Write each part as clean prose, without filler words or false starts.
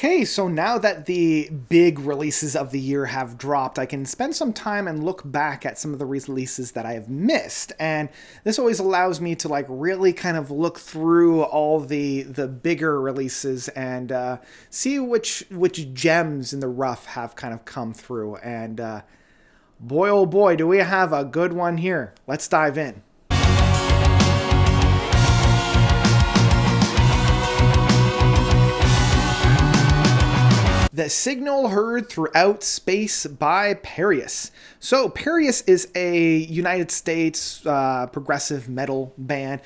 Okay, so now that the big releases of the year have dropped, I can spend some time and look back at some of the releases that I have missed. And this always allows me to like really kind of look through all the bigger releases and see which gems in the rough have kind of come through. And boy, oh boy, do we have a good one here. Let's dive in. The Signal Heard Throughout Space by Parius. So Parius is a United States progressive metal band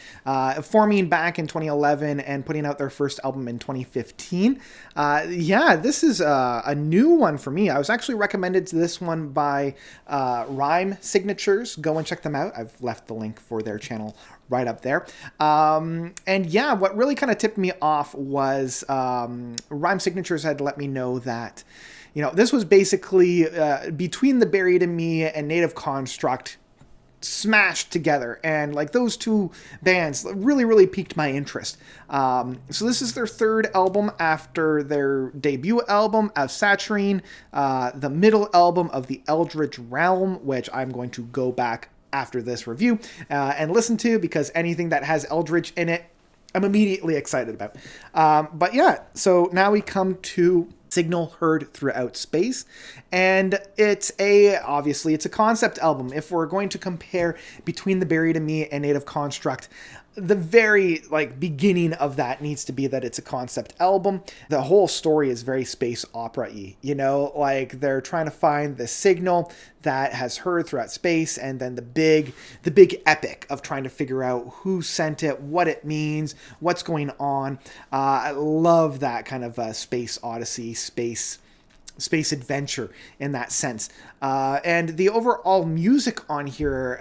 forming back in 2011 and putting out their first album in 2015. This is a new one for me. I was actually recommended to this one by Rhyme Signatures. Go and check them out. I've left the link for their channel right up there. What really kind of tipped me off was Rhyme Signatures had let me know that, this was basically Between the Buried in Me and Native Construct smashed together, and like those two bands really piqued my interest. So this is their third album after their debut album of Saturine, the middle album of the Eldritch Realm, which I'm going to go back after this review and listen to, because anything that has Eldritch in it, I'm immediately excited about. So now we come to Signal Heard Throughout Space, and it's a concept album. If we're going to compare Between the Buried and Me and Native Construct, the very beginning of that needs to be that it's a concept album. The whole story is very space opera-y, they're trying to find the signal that has heard throughout space, and then the big epic of trying to figure out who sent it, what it means, what's going on. I love that kind of space odyssey, space adventure in that sense. And the overall music on here,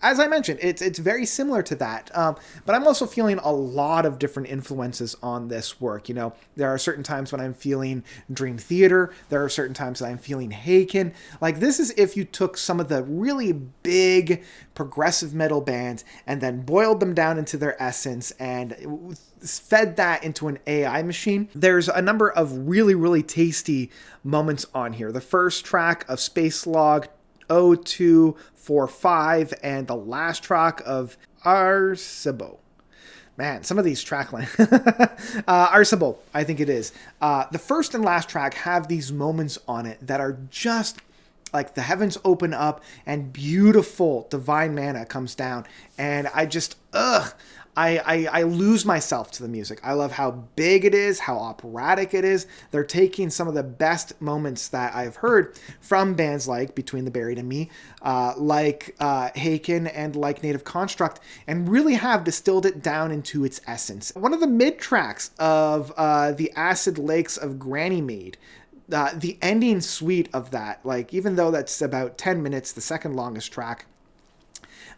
as I mentioned, it's very similar to that. But I'm also feeling a lot of different influences on this work. There are certain times when I'm feeling Dream Theater. There are certain times that I'm feeling Haken. This is if you took some of the really big progressive metal bands and then boiled them down into their essence and fed that into an AI machine. There's a number of really tasty moments on here. The first track of Space Log 0245 and the last track of Arcibo. Man, some of these track lines. Arcibo, I think it is. The first and last track have these moments on it that are just like the heavens open up and beautiful divine manna comes down. And I just, I lose myself to the music. I love how big it is, how operatic it is. They're taking some of the best moments that I've heard from bands like Between the Buried and Me, Haken, and like Native Construct, and really have distilled it down into its essence. One of the mid tracks of the Acid Lakes of Ganymede, the ending suite of that, even though that's about 10 minutes, the second longest track,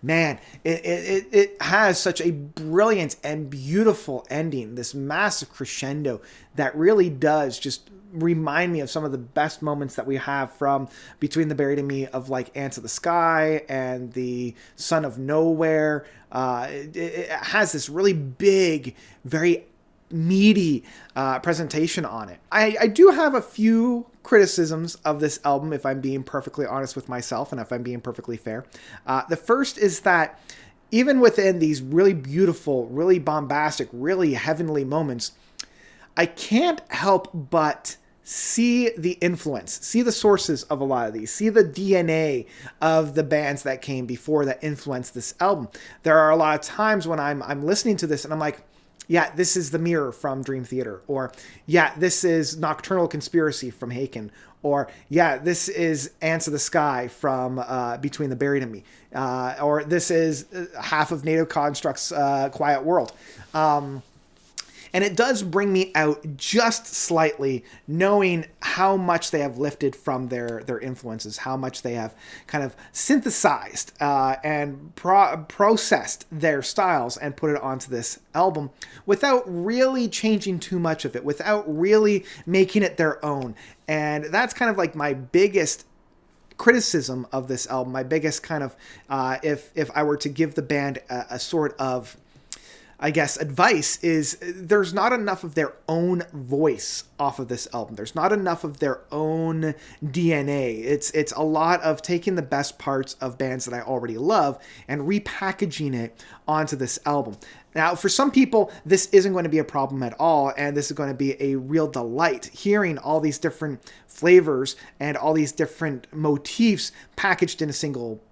man, it has such a brilliant and beautiful ending, this massive crescendo that really does just remind me of some of the best moments that we have from Between the Buried and Me, of Ants of the Sky and the Son of Nowhere. It has this really big, very meaty presentation on it. I do have a few criticisms of this album, if I'm being perfectly honest with myself and if I'm being perfectly fair. The first is that even within these really beautiful, really bombastic, really heavenly moments, I can't help but see the influence, see the sources of a lot of these, see the DNA of the bands that came before that influenced this album. There are a lot of times when I'm listening to this and I'm like, yeah, this is The Mirror from Dream Theater, or yeah, this is Nocturnal Conspiracy from Haken, or yeah, this is Ants of the Sky from Between the Buried and Me, or this is half of Native Construct's Quiet World. And it does bring me out just slightly, knowing how much they have lifted from their influences, how much they have kind of synthesized and processed their styles and put it onto this album without really changing too much of it, without really making it their own. And that's kind of my biggest criticism of this album, my biggest kind of, if I were to give the band a sort of I guess, advice is there's not enough of their own voice off of this album. There's not enough of their own DNA. It's a lot of taking the best parts of bands that I already love and repackaging it onto this album. Now, for some people, this isn't going to be a problem at all, and this is going to be a real delight, hearing all these different flavors and all these different motifs packaged in a single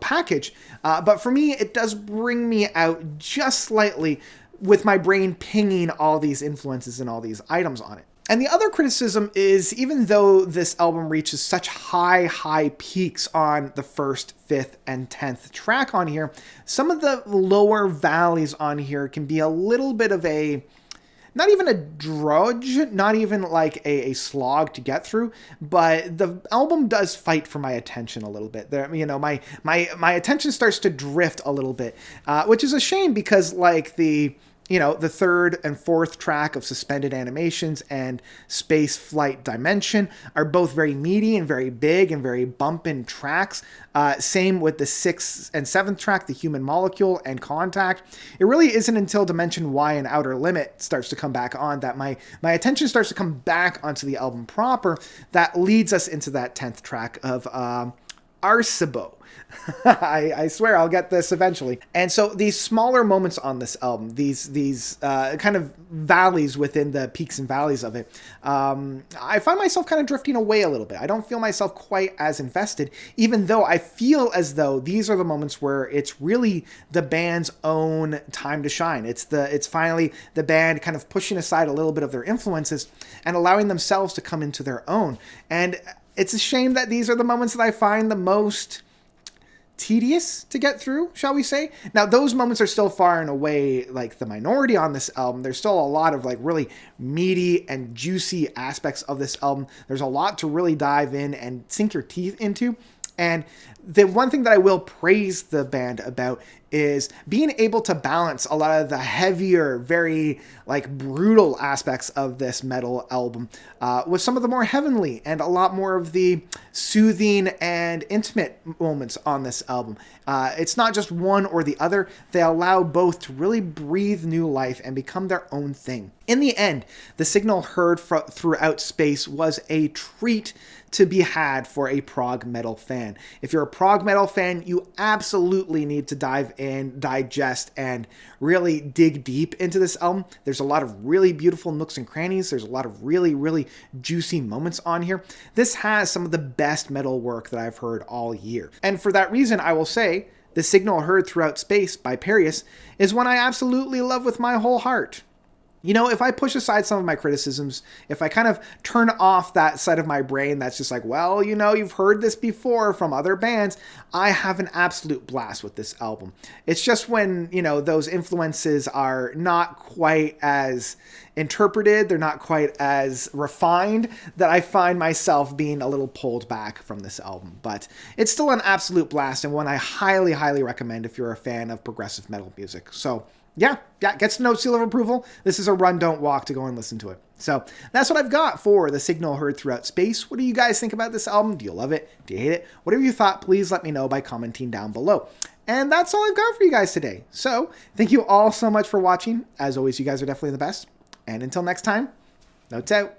package. But for me, it does bring me out just slightly with my brain pinging all these influences and all these items on it. And the other criticism is, even though this album reaches such high peaks on the 1st, 5th, and 10th track on here, some of the lower valleys on here can be a little bit of a, not even a drudge, not even like a slog to get through, but the album does fight for my attention a little bit. There, you know, my attention starts to drift a little bit, which is a shame, because like the 3rd and 4th track of Suspended Animations and Space Flight Dimension are both very meaty and very big and very bumpin' tracks. Same with the 6th and 7th track, The Human Molecule and Contact. It really isn't until Dimension Y and Outer Limit starts to come back on that my attention starts to come back onto the album proper. That leads us into that 10th track of Arcibo. I swear I'll get this eventually. And so these smaller moments on this album, these kind of valleys within the peaks and valleys of it, I find myself kind of drifting away a little bit. I don't feel myself quite as invested, even though I feel as though these are the moments where it's really the band's own time to shine. It's finally the band kind of pushing aside a little bit of their influences and allowing themselves to come into their own. And it's a shame that these are the moments that I find the most tedious to get through, shall we say. Now, those moments are still far and away like the minority on this album. There's still a lot of like really meaty and juicy aspects of this album. There's a lot to really dive in and sink your teeth into. And the one thing that I will praise the band about is being able to balance a lot of the heavier, very like brutal aspects of this metal album with some of the more heavenly and a lot more of the soothing and intimate moments on this album. It's not just one or the other. They allow both to really breathe new life and become their own thing. In the end, the signal heard throughout space was a treat to be had for a prog metal fan. If you're a prog metal fan, you absolutely need to dive in, digest, and really dig deep into this album. There's a lot of really beautiful nooks and crannies. There's a lot of really juicy moments on here. This has some of the best metal work that I've heard all year. And for that reason, I will say The Signal Heard Throughout Space by Parius is one I absolutely love with my whole heart. You know, if I push aside some of my criticisms, if I kind of turn off that side of my brain that's just like, well, you know, you've heard this before from other bands, I have an absolute blast with this album. It's just when, you know, those influences are not quite as interpreted, they're not quite as refined, that I find myself being a little pulled back from this album. But it's still an absolute blast, and one I highly recommend if you're a fan of progressive metal music. So yeah, gets no seal of approval. This is a run, don't walk to go and listen to it. So that's what I've got for The Signal Heard Throughout Space. What do you guys think about this album? Do you love it? Do you hate it? Whatever you thought, please let me know by commenting down below. And that's all I've got for you guys today. So thank you all so much for watching. As always, you guys are definitely the best. And until next time, notes out.